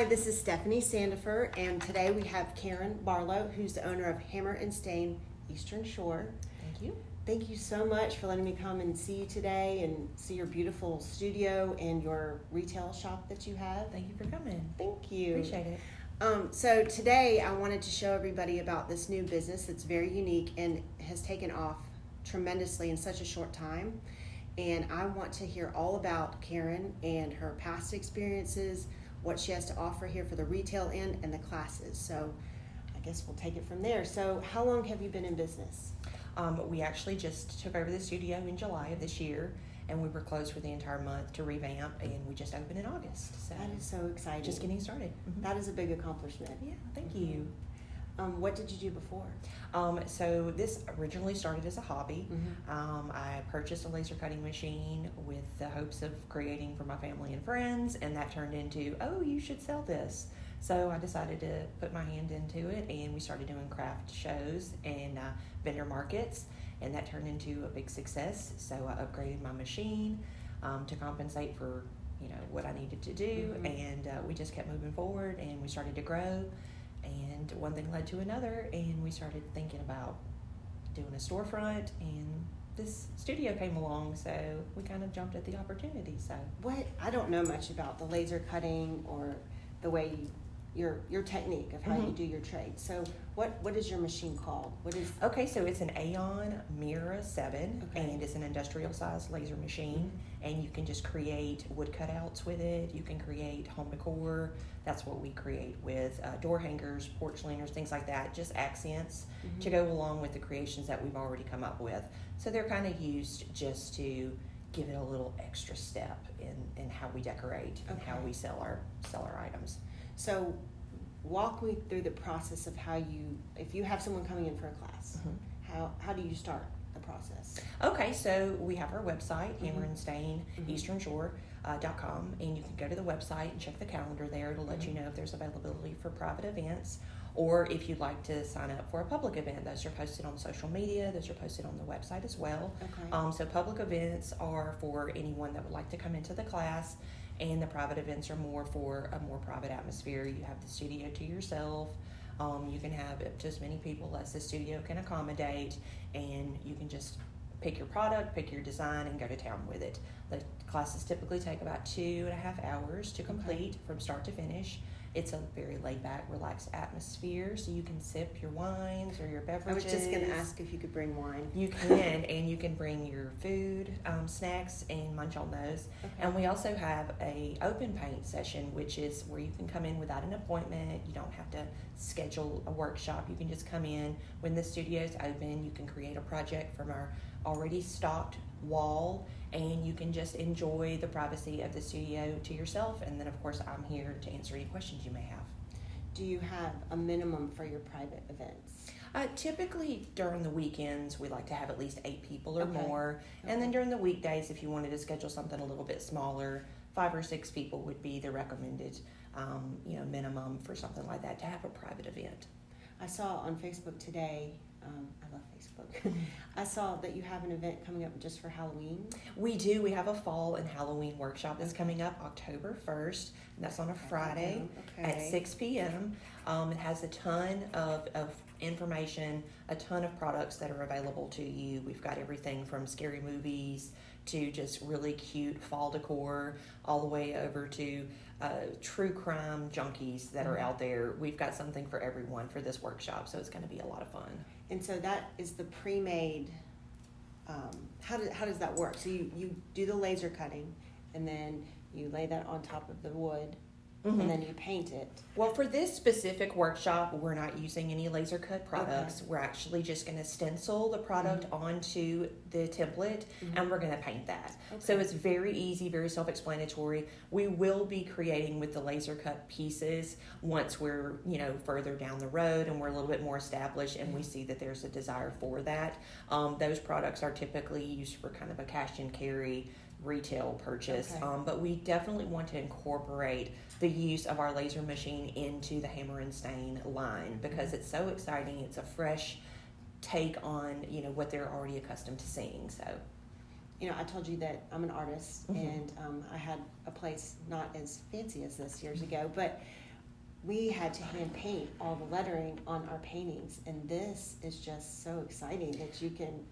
Hi, this is Stephanie Sandifer, and today we have Karen Barlow, who's the owner of Hammer and Stain Eastern Shore. Thank you. Thank you so much for letting me come and see you today and see your beautiful studio and your retail shop that you have. Thank you for coming. Thank you. Appreciate it. So today I wanted to show everybody about this new business that's very unique and has taken off tremendously in such a short time. And I want to hear all about Karen and her past experiences, what she has to offer here for the retail end, and the classes. So I guess we'll take it from there. So how long have you been in business? We actually just took over the studio in July of this year, and we were closed for the entire month to revamp, and we just opened in August. So That is so exciting. just getting started. That is a big accomplishment. Yeah, thank you. What did you do before? So this originally started as a hobby. Mm-hmm. I purchased a laser cutting machine with the hopes of creating for my family and friends, and that turned into, oh, you should sell this. So I decided to put my hand into it, and we started doing craft shows and vendor markets, and that turned into a big success. So I upgraded my machine to compensate for what I needed to do, and we just kept moving forward, and we started to grow. And one thing led to another, and we started thinking about doing a storefront, and this studio came along, so we kind of jumped at the opportunity. So I don't know much about the laser cutting or the way your technique of how you do your trade. So what is your machine called? Okay, so it's an Aeon Mira 7, Okay. and it's an industrial size laser machine, and you can just create wood cutouts with it. You can create home decor. That's what we create with door hangers, porch leaners, things like that, just accents to go along with the creations that we've already come up with. So they're kind of used just to give it a little extra step in how we decorate and how we sell our items. So walk me through the process of if you have someone coming in for a class, how do you start the process? Okay, so we have our website, Hammer and Stain Eastern Shore.com, and you can go to the website and check the calendar there. It'll let you know if there's availability for private events, or if you'd like to sign up for a public event. Those are posted on social media. Those are posted on the website as well. Okay. So public events are for anyone that would like to come into the class, and the private events are more for a more private atmosphere. You have the studio to yourself. You can have up to as many people as the studio can accommodate, and you can just pick your product, pick your design, and go to town with it. The classes typically take about 2.5 hours to complete from start to finish. It's a very laid-back, relaxed atmosphere, so you can sip your wines or your beverages. I was just going to ask if you could bring wine. You can, and you can bring your food, snacks, and munch on those. Okay. And we also have a open paint session, which is where you can come in without an appointment. You don't have to schedule a workshop. You can just come in when the studio's open. You can create a project from our already stocked wall, and you can just enjoy the privacy of the studio to yourself. And then, of course, I'm here to answer any questions you may have. Do you have a minimum for your private events? Typically during the weekends, we like to have at least 8 people or more. Okay. And then during the weekdays, if you wanted to schedule something a little bit smaller, 5 or 6 people would be the recommended minimum for something like that to have a private event. I saw on Facebook today, I love Facebook, I saw that you have an event coming up just for Halloween. We do. We have a fall and Halloween workshop that's coming up October 1st, and that's on a Friday at 6 p.m. It has a ton of information, a ton of products that are available to you. We've got everything from scary movies to just really cute fall decor, all the way over to true crime junkies that are out there. We've got something for everyone for this workshop, so it's going to be a lot of fun. And so that is the pre-made, how does that work? So you do the laser cutting, and then you lay that on top of the wood, and then you paint it. Well, for this specific workshop, we're not using any laser cut products. We're actually just going to stencil the product onto the template, and we're going to paint that. So it's very easy, very self-explanatory. We will be creating with the laser cut pieces once we're, further down the road and we're a little bit more established and we see that there's a desire for that. Those products are typically used for kind of a cash and carry retail purchase, but we definitely want to incorporate the use of our laser machine into the Hammer and Stain line because it's so exciting. It's a fresh take on what they're already accustomed to seeing. So I told you that I'm an artist, and I had a place not as fancy as this years ago, but we had to hand paint all the lettering on our paintings, and this is just so exciting that you can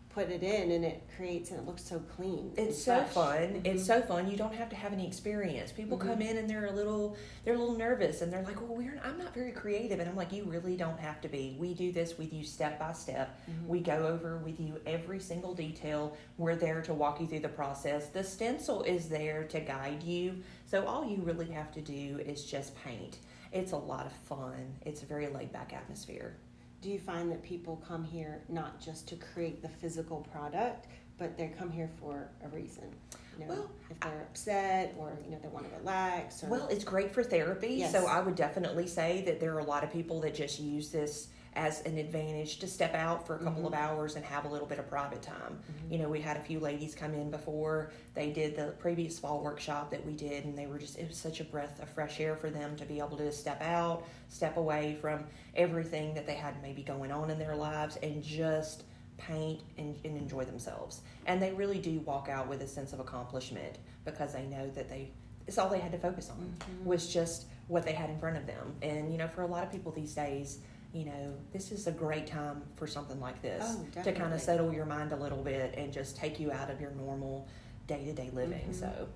put it in and it creates, and it looks so clean. It's so fun. It's so fun. You don't have to have any experience. People come in and they're a little nervous, and they're like, well, I'm not very creative. And I'm like, you really don't have to be. We do this with you step by step. We go over with you every single detail. We're there to walk you through the process. The stencil is there to guide you. So all you really have to do is just paint. It's a lot of fun. It's a very laid back atmosphere. Do you find that people come here not just to create the physical product, but they come here for a reason? You know, well, if they're upset, or they want to relax. Or... Well, it's great for therapy. Yes. So I would definitely say that there are a lot of people that just use this as an advantage to step out for a couple of hours and have a little bit of private time. We had a few ladies come in before they did the previous fall workshop that we did, and it was such a breath of fresh air for them to be able to step out, step away from everything that they had maybe going on in their lives, and just paint and enjoy themselves. And they really do walk out with a sense of accomplishment, because they know that it's all they had to focus on was just what they had in front of them. And for a lot of people these days, this is a great time for something like this to kind of settle your mind a little bit and just take you out of your normal day-to-day living. So,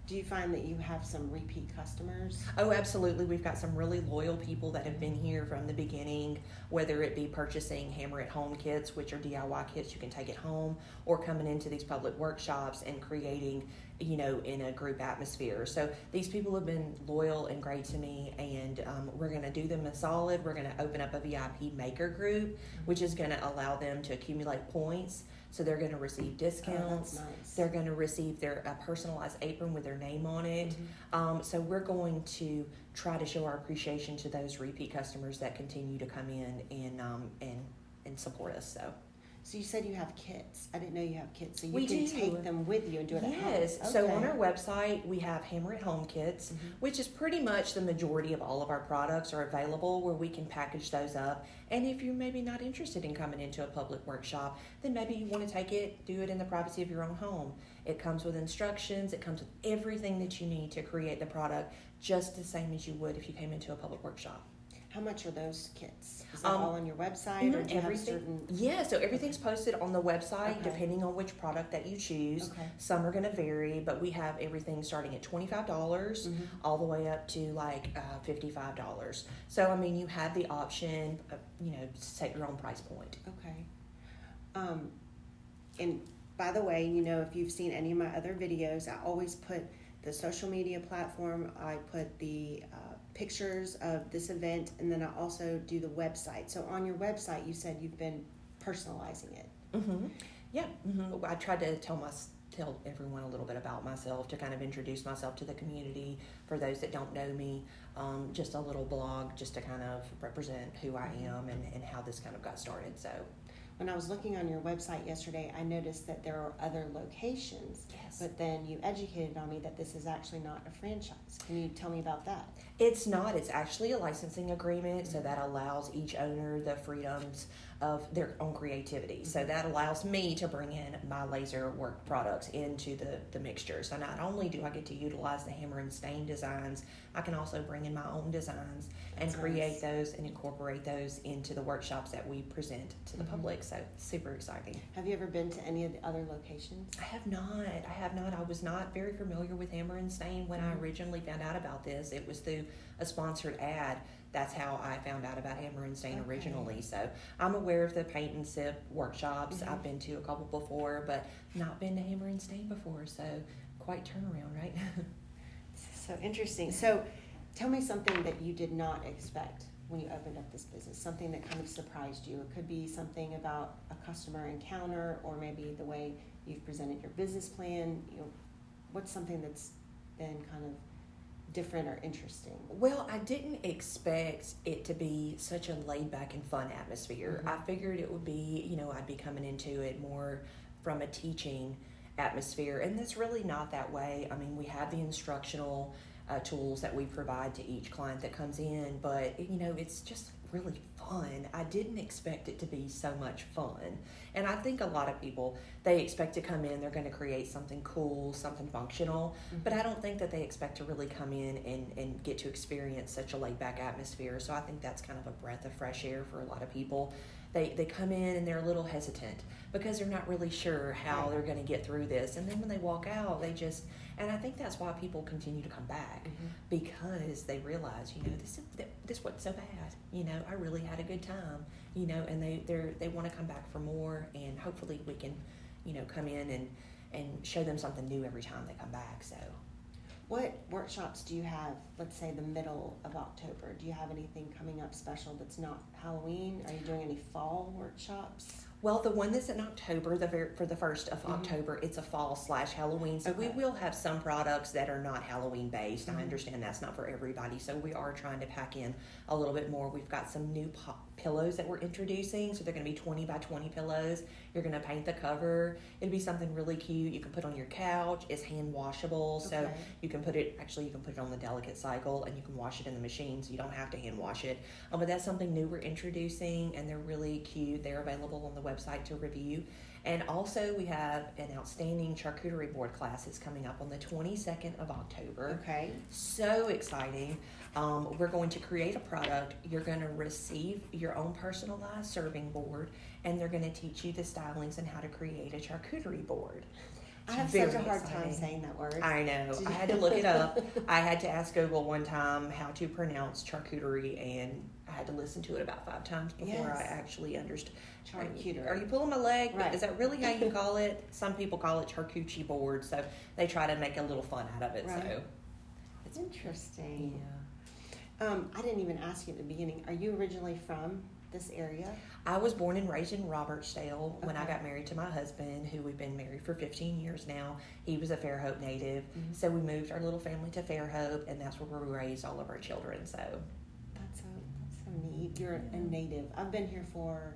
do you find that you have some repeat customers? Oh, absolutely. We've got some really loyal people that have been here from the beginning, whether it be purchasing Hammer at Home kits, which are DIY kits you can take at home, or coming into these public workshops and creating, in a group atmosphere. So these people have been loyal and great to me, and we're going to do them a solid. We're going to open up a VIP maker group, which is going to allow them to accumulate points. So they're going to receive discounts. Oh, that's nice. They're going to receive their personalized apron with their name on it. So we're going to try to show our appreciation to those repeat customers that continue to come in and support us. So you said you have kits. I didn't know you have kits. So you We can do. take them with you and do it at home. Yes. So on our website, we have Hammer at Home kits, which is pretty much the majority of all of our products are available, where we can package those up. And if you're maybe not interested in coming into a public workshop, then maybe you want to take it, do it in the privacy of your own home. It comes with instructions. It comes with everything that you need to create the product, just the same as you would if you came into a public workshop. How much are those kits? Is that all on your website, or do you have certain... Yeah, so everything's posted on the website, depending on which product that you choose. Some are going to vary, but we have everything starting at $25 all the way up to like $55. So, you have the option, to set your own price point. Okay. And by the way, if you've seen any of my other videos, I always put the social media platform, I put the pictures of this event, and then I also do the website. So on your website, you said you've been personalizing it. Yeah. I tried to tell everyone a little bit about myself, to kind of introduce myself to the community. For those that don't know me, just a little blog just to kind of represent who I am and how this kind of got started. So when I was looking on your website yesterday, I noticed that there are other locations. Yes. But then you educated on me that this is actually not a franchise. Can you tell me about that? It's not. It's actually a licensing agreement, so that allows each owner the freedoms of their own creativity. So that allows me to bring in my laser work products into the mixture. So not only do I get to utilize the hammer and stain designs, I can also bring in my own designs and create those and incorporate those into the workshops that we present to the public. So it's super exciting. Have you ever been to any of the other locations? I have not. I was not very familiar with hammer and stain when I originally found out about this. It was through a sponsored ad. That's how I found out about hammer and stain originally. So I'm aware of the paint and sip workshops. I've been to a couple before, but not been to hammer and stain before. So quite turnaround, right? So interesting. So tell me something that you did not expect when you opened up this business, something that kind of surprised you. It could be something about a customer encounter, or maybe the way you've presented your business plan. What's something that's been kind of different or interesting? Well, I didn't expect it to be such a laid back and fun atmosphere. I figured it would be, I'd be coming into it more from a teaching atmosphere, and that's really not that way. We have the instructional tools that we provide to each client that comes in, but it's just really fun. I didn't expect it to be so much fun. And I think a lot of people, they expect to come in, they're going to create something cool, something functional, but I don't think that they expect to really come in and get to experience such a laid back atmosphere. So I think that's kind of a breath of fresh air for a lot of people. They come in and they're a little hesitant because they're not really sure how they're going to get through this. And then when they walk out, and I think that's why people continue to come back, because they realize, this wasn't so bad. I really had a good time, and they want to come back for more, and hopefully we can, come in and show them something new every time they come back. So. What workshops do you have, let's say the middle of October? Do you have anything coming up special that's not Halloween? Are you doing any fall workshops? Well, the one that's in October, for the 1st of October, it's a fall/Halloween. So we will have some products that are not Halloween based. I understand that's not for everybody. So we are trying to pack in a little bit more. We've got some new pillows that we're introducing. So they're going to be 20 by 20 pillows. You're going to paint the cover. It'll be something really cute. You can put on your couch. It's hand washable. So you can put it on the delicate cycle, and you can wash it in the machine. So you don't have to hand wash it. But that's something new we're introducing, and they're really cute. They're available on the website to review. And also we have an outstanding charcuterie board class that's coming up on the 22nd of October. Okay. So exciting. We're going to create a product. You're going to receive your own personalized serving board, and they're going to teach you the stylings and how to create a charcuterie board. I have such a hard time saying that word. I know. I had to look it up. I had to ask Google one time how to pronounce charcuterie, and I had to listen to it about 5 times before I actually understood. Charcuterie. Are you pulling my leg? Right. Is that really how you call it? Some people call it charcuterie board, so they try to make a little fun out of it. Right. So it's interesting. Yeah. I didn't even ask you at the beginning. Are you originally from this area? I was born and raised in Robertsdale. When I got married to my husband, who we've been married for 15 years now. He was a Fairhope native, so we moved our little family to Fairhope, and that's where we raised all of our children. So that's so neat. You're a native. I've been here for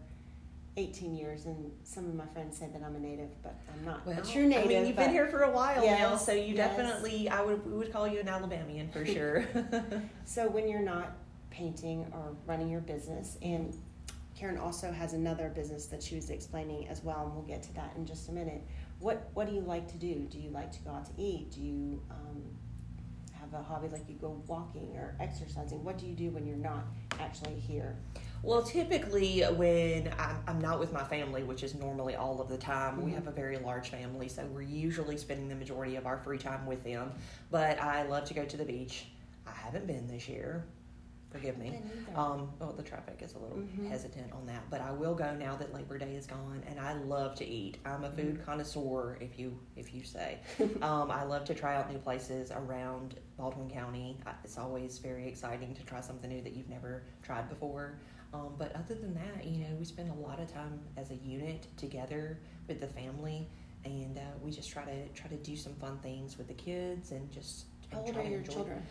18 years, and some of my friends say that I'm a native, but I'm not a true native. I mean, you've been here for a while now, so you definitely, we would call you an Alabamian for sure. So when you're not painting or running your business, and Karen also has another business that she was explaining as well, and we'll get to that in just a minute. What do you like to do? Do you like to go out to eat? Do you have a hobby like you go walking or exercising? What do you do when you're not actually here? Well, typically when I'm not with my family, which is normally all of the time, we have a very large family, so we're usually spending the majority of our free time with them. But I love to go to the beach. I haven't been this year. Forgive me. Well, the traffic is a little hesitant on that, but I will go now that Labor Day is gone, and I love to eat. I'm a food connoisseur, if you say. I love to try out new places around Baldwin County. It's always very exciting to try something new that you've never tried before. But other than that, we spend a lot of time as a unit together with the family, and we just try to do some fun things with the kids and just. How old are your children?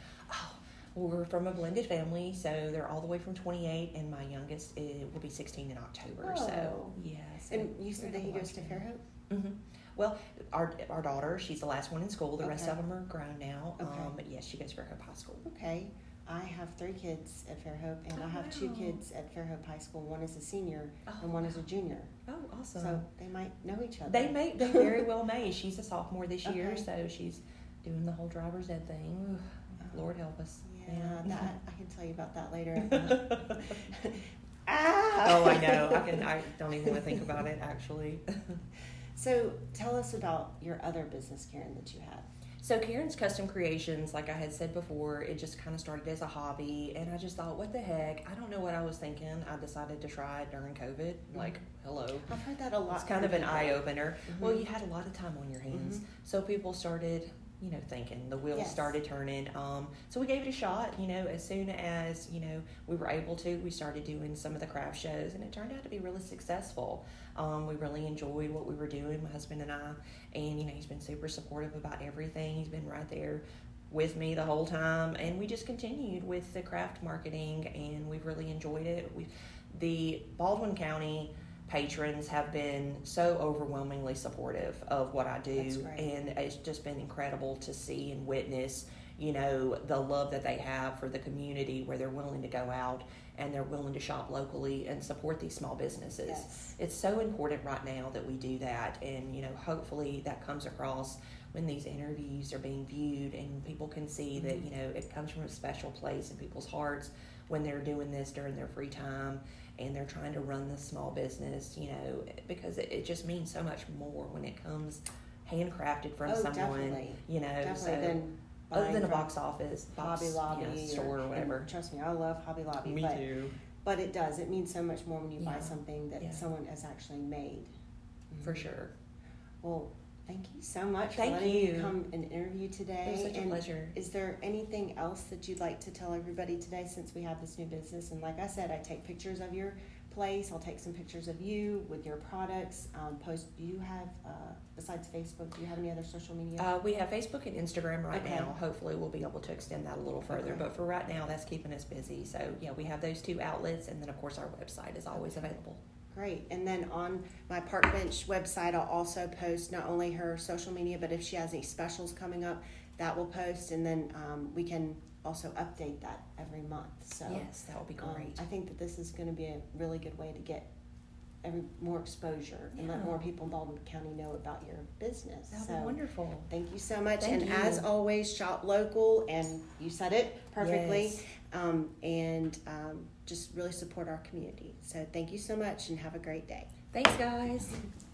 We're from a blended family, so they're all the way from 28, and my youngest will be 16 in October. Oh. So, yeah. So and you said that he goes to Fairhope? Mm-hmm. Well, our daughter, she's the last one in school. The rest of them are grown now. But yes, she goes to Fairhope High School. Okay. I have 3 kids at Fairhope, and I have 2 kids at Fairhope High School. One is a senior, and one is a junior. Oh, awesome. So they might know each other. They very well may. She's a sophomore this year, so she's doing the whole driver's ed thing. Lord help us. Yeah, that I can tell you about that later. Oh, I know. I don't even want to think about it, actually. So tell us about your other business, Karen, that you have. So Karen's Custom Creations, like I had said before, it just kind of started as a hobby, and I just thought, what the heck? I don't know what I was thinking. I decided to try it during COVID. Like, hello. I've heard that a lot. It's kind of an eye-opener. Well, you had a lot of time on your hands, so people started thinking. The wheels started turning. So we gave it a shot. As soon as, we were able to, we started doing some of the craft shows, and it turned out to be really successful. We really enjoyed what we were doing, my husband and I, and, he's been super supportive about everything. He's been right there with me the whole time, and we just continued with the craft marketing, and we've really enjoyed it. The Baldwin County patrons have been so overwhelmingly supportive of what I do, and it's just been incredible to see and witness you know, the love that they have for the community, where they're willing to go out and they're willing to shop locally and support these small businesses. Yes. It's so important right now that we do that, and you know, hopefully that comes across when these interviews are being viewed, and people can see that, you know, it comes from a special place in people's hearts when they're doing this during their free time and they're trying to run this small business, you know, because it just means so much more when it comes handcrafted from someone, definitely. you know, Definitely. so Than other buying than a from box office, Hobby Lobby, store or whatever. and trust me, I love Hobby Lobby. Me too. But it does. It means so much more when you buy Yeah. something that Yeah. someone has actually made. For sure. Well, thank you so much Thank for letting you. me come and interview today. It was such a And pleasure. is there anything else that you'd like to tell everybody today, since we have this new business? And like I said, I take pictures of your place. I'll take some pictures of you with your products. Post. Do you have, besides Facebook, do you have any other social media? We have Facebook and Instagram right Okay. now. Hopefully we'll be able to extend that a little further. Okay. But for right now, that's keeping us busy. So yeah, we have those two outlets, and then of course our website is always available. Great. And then on my Park Bench website, I'll also post not only her social media, but if she has any specials coming up, that will post. And then we can also update that every month. So Yes, that would be great. I think that this is going to be a really good way to get more exposure and let Yeah. more people in Baldwin County know about your business. That would So be wonderful. thank you so much. Thank and you. as always, shop local, and you said it perfectly. Yes. Just really support our community. So thank you so much, and have a great day. Thanks, guys.